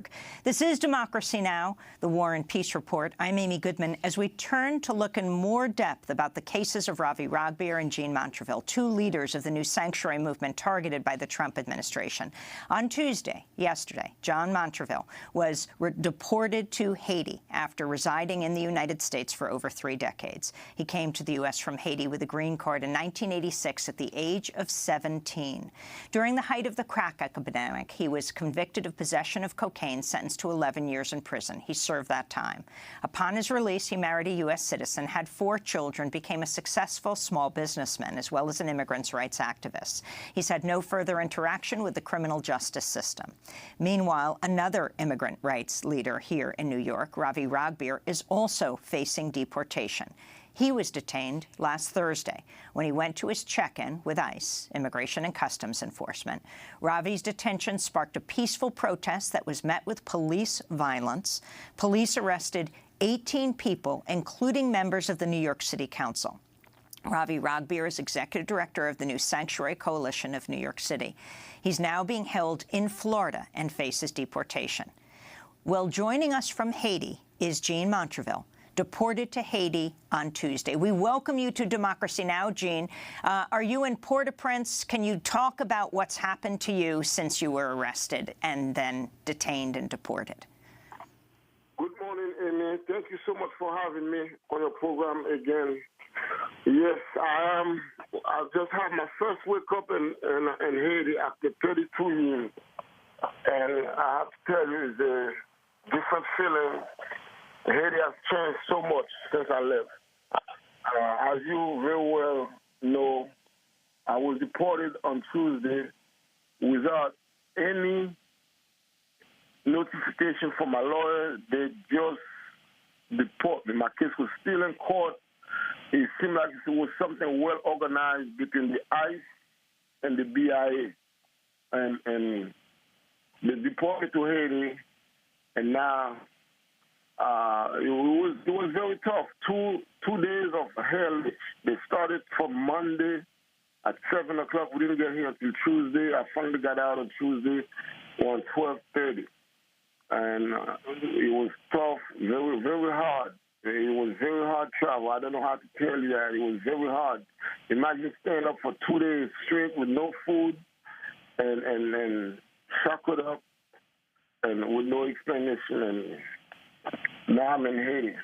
org. This is Democracy Now!, the War and Peace Report. I'm Amy Goodman. As we turn to look in more depth about the cases of Ravi Ragbeer and Jean Montrevil, two leaders of the new sanctuary movement targeted by the Trump administration. On Tuesday, yesterday, John Montrevil was deported to Haiti after residing in the United States for over 3 decades. He came to the U.S. from Haiti with a green card in 1986 at the age of 17. During the height of the crack epidemic, he was convicted of possession of cocaine, sentenced to 11 years in prison. He served that time. Upon his release, he married a U.S. citizen, had 4 children, became a successful small businessman, as well as an immigrants' rights activist. He's had no further interaction with the criminal justice system. Meanwhile, another immigrant rights leader here in New York, Ravi Ragbeer, is also facing deportation. He was detained last Thursday when he went to his check-in with ICE, Immigration and Customs Enforcement. Ravi's detention sparked a peaceful protest that was met with police violence. Police arrested 18 people, including members of the New York City Council. Ravi Ragbeer is executive director of the new Sanctuary Coalition of New York City. He's now being held in Florida and faces deportation. Well, joining us from Haiti is Jean Montrevil, deported to Haiti on Tuesday. We welcome you to Democracy Now!, Jean. Are you in Port-au-Prince? Can you talk about what's happened to you since you were arrested and then detained and deported? Good morning, Amy. Thank you so much for having me on your program again. Yes, I am. I just had my first wake up in Haiti after 32 years. And I have to tell you, it's a different feeling. Haiti has changed so much since I left. As you very well know, I was deported on Tuesday without any notification from my lawyer. They just deported me. My case was still in court. It seemed like it was something well organized between the ICE and the BIA. And they deported to Haiti, and now it was very tough. Two days of hell. They started from Monday at 7 o'clock. We didn't get here until Tuesday. I finally got out on Tuesday on 12:30. And it was tough, very, very hard. It was very hard travel. I don't know how to tell you that. It was very hard. Imagine staying up for 2 days straight with no food and shackled up and with no explanation. And now I'm in Haiti.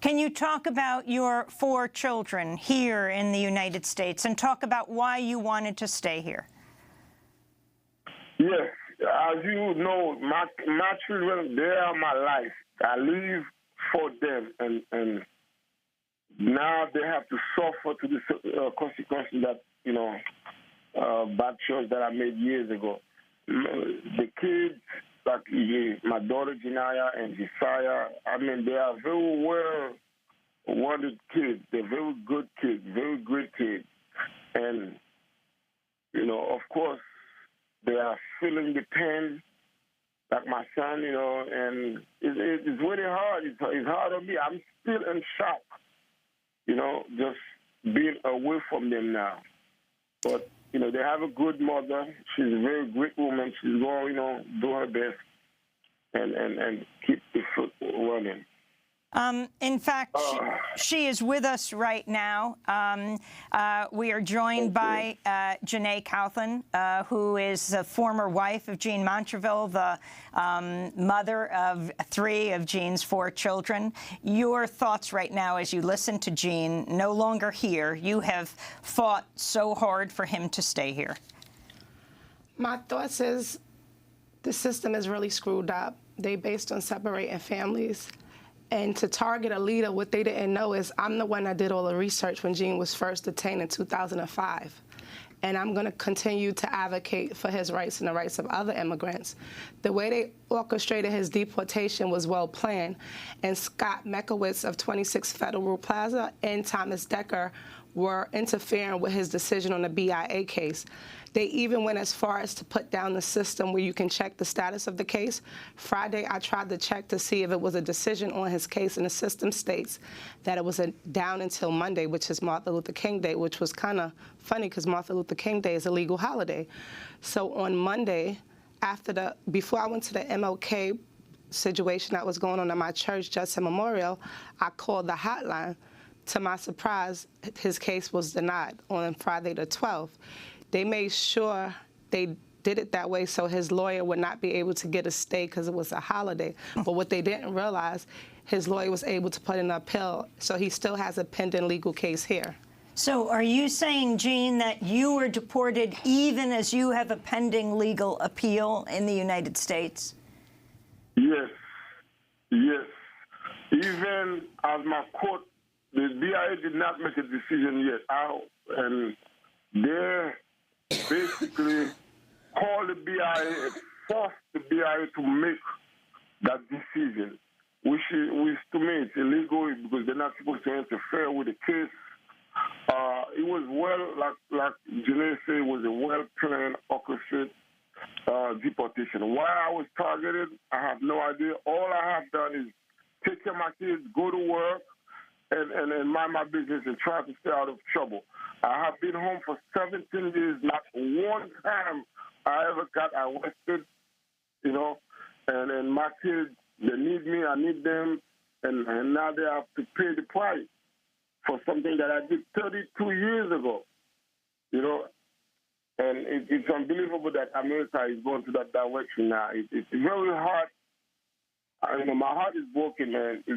Can you talk about your 4 children here in the United States and talk about why you wanted to stay here? Yes. As you know, my children, they are my life. I live for them, and now they have to suffer to the consequences that, bad choice that I made years ago. The kids, like my daughter Janaya and Josiah, I mean, they are very well-wanted kids. They're very good kids, very great kids. And, of course, they are feeling the pain, like my son, and it's really hard. It's hard on me. I'm still in shock, just being away from them now. But, they have a good mother. She's a very great woman. She's going, do her best and keep the foot running. In fact, she is with us right now. We are joined by Janae Kaufman, who is the former wife of Jean Montrevil, the mother of 3 of Jean's 4 children. Your thoughts right now as you listen to Jean, no longer here. You have fought so hard for him to stay here. My thoughts is the system is really screwed up. They based on separating families. And to target a leader, what they didn't know is I'm the one that did all the research when Jean was first detained in 2005. And I'm going to continue to advocate for his rights and the rights of other immigrants. The way they orchestrated his deportation was well planned. And Scott Mekowitz of 26 Federal Plaza and Thomas Decker were interfering with his decision on the BIA case. They even went as far as to put down the system where you can check the status of the case. Friday, I tried to check to see if it was a decision on his case, and the system states that it was down until Monday, which is Martin Luther King Day, which was kind of funny because Martin Luther King Day is a legal holiday. So on Monday, before I went to the MLK situation that was going on in my church, Judson Memorial, I called the hotline. To my surprise, his case was denied on Friday the 12th. They made sure they did it that way so his lawyer would not be able to get a stay because it was a holiday. But what they didn't realize, his lawyer was able to put in an appeal, so he still has a pending legal case here. So are you saying, Jean, that you were deported even as you have a pending legal appeal in the United States? Yes, yes. Even as my court, the BIA did not make a decision yet. And they basically called the BIA and forced the BIA to make that decision, which to me is illegal because they're not supposed to interfere with the case. It was like Janae said, it was a well-planned, orchestrated deportation. Why I was targeted, I have no idea. All I have done is take care of my kids, go to work, and mind my business and try to stay out of trouble. I have been home for 17 years. Not one time I ever got arrested, and my kids, they need me, I need them, and now they have to pay the price for something that I did 32 years ago, and it's unbelievable that America is going to that direction now. It's very hard. My heart is broken, man. I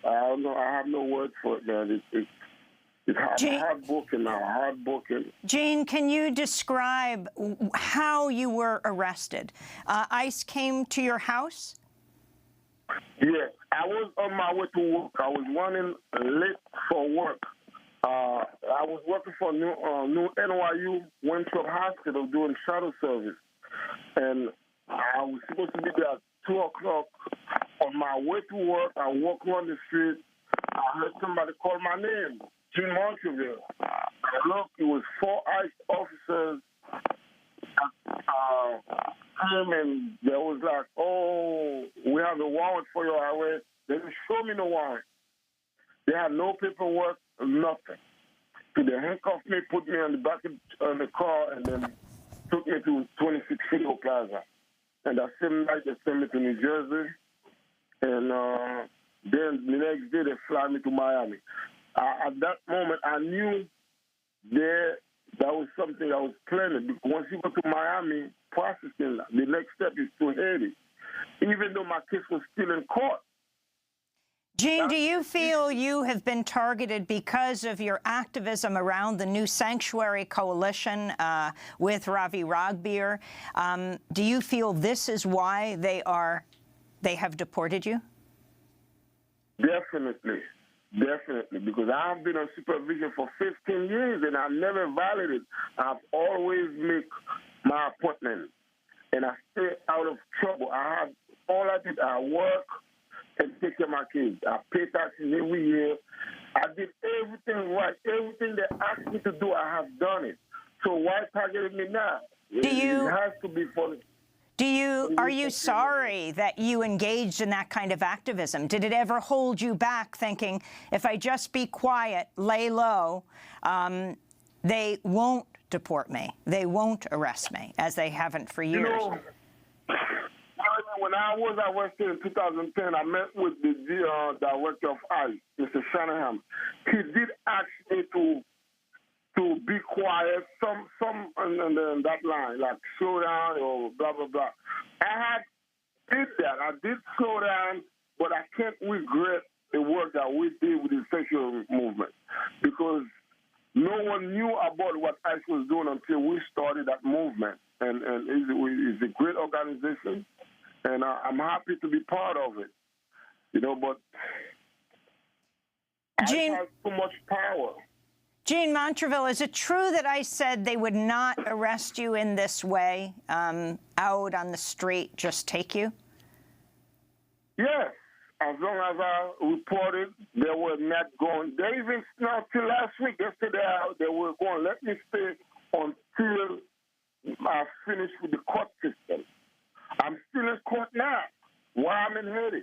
don't know. I have no words for it, man. It's heartbroken now, heartbroken. Jean, can you describe how you were arrested? ICE came to your house? Yeah, I was on my way to work. I was running late for work. I was working for new NYU Montrevil Hospital doing shuttle service. And I was supposed to be there at 2 o'clock. On my way to work, I walked on the street. I heard somebody call my name, Jim Montrevil. I looked, it was 4 ICE officers came and they was like, oh, we have a warrant for your arrest. They didn't show me no warrant. They had no paperwork, nothing. So they handcuffed me, put me on the back of the car, and then took me to 26 Fido Plaza. And that same night, they sent me to New Jersey. And then the next day, they fly me to Miami. At that moment, I knew that was something I was planning. Because once you go to Miami, processing, the next step is to Haiti. Even though my case was still in court. Jean, do you feel you have been targeted because of your activism around the new sanctuary coalition with Ravi Ragbeer? Do you feel this is why they have deported you? Definitely. Definitely, because I've been on supervision for 15 years and I've never violated. I've always made my appointment and I stay out of trouble. All I did, I work and take care of my kids. I pay taxes every year. I did everything right. Everything they asked me to do, I have done it. So why target me now? It has to be for... Are you sorry that you engaged in that kind of activism? Did it ever hold you back thinking, if I just be quiet, lay low, they won't deport me, they won't arrest me, as they haven't for years? When I was arrested in 2010, I met with the director of ICE, Mr. Shanahan. He did ask me to be quiet, some on that line, like slow down or blah, blah, blah. I did that. I did slow down, but I can't regret the work that we did with the sexual movement because no one knew about what ICE was doing until we started that movement. And it's a great organization, and I'm happy to be part of it. But ICE has too much power. Jean Montrevil, is it true that I said they would not arrest you in this way, out on the street, just take you? Yes. As long as I reported, they were not going. They even now till last week, yesterday, they were going, let me stay until I finish with the court system. I'm still in court now. Why I'm in Haiti?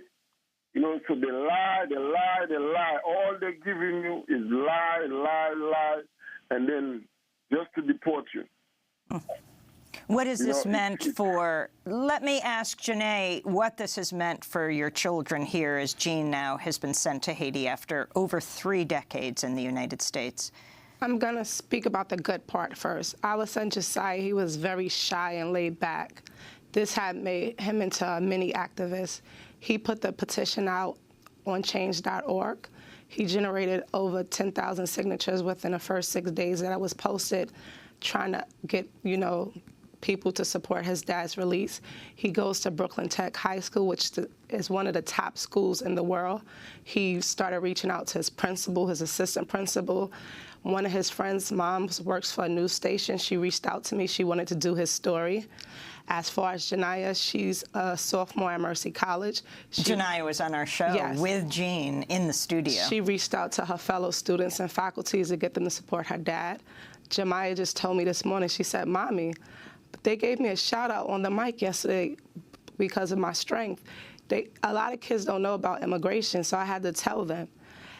So they lie. All they're giving you is lie, and then just to deport you. What has this meant for, let me ask Janae what this has meant for your children here as Jean now has been sent to Haiti after over 3 decades in the United States. I'm going to speak about the good part first. Our son Josiah, he was very shy and laid back. This had made him into a mini activist. He put the petition out on change.org. He generated over 10,000 signatures within the first 6 days that it was posted, trying to get, people to support his dad's release. He goes to Brooklyn Tech High School, which is one of the top schools in the world. He started reaching out to his principal, his assistant principal. One of his friends' moms works for a news station. She reached out to me. She wanted to do his story. As far as Janiyah, she's a sophomore at Mercy College. Janiyah was on our show with Jean in the studio. She reached out to her fellow students and faculties to get them to support her dad. Janiyah just told me this morning, she said, "Mommy, they gave me a shout out on the mic yesterday because of my strength." A lot of kids don't know about immigration, so I had to tell them.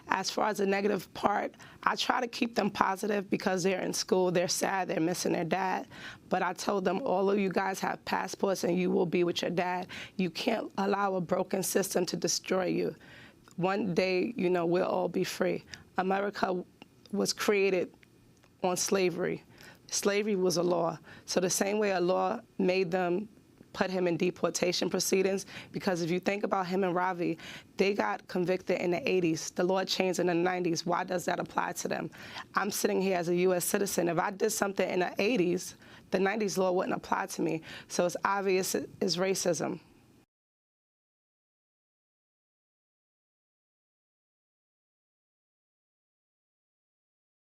As far as the negative part, I try to keep them positive because they're in school, they're sad, they're missing their dad. But I told them, all of you guys have passports and you will be with your dad. You can't allow a broken system to destroy you. One day, we'll all be free. America was created on slavery. Slavery was a law. So the same way a law made them put him in deportation proceedings, because if you think about him and Ravi, they got convicted in the 80s. The law changed in the 90s. Why does that apply to them? I'm sitting here as a U.S. citizen. If I did something in the 80s, the 90s law wouldn't apply to me. So it's obvious it's racism.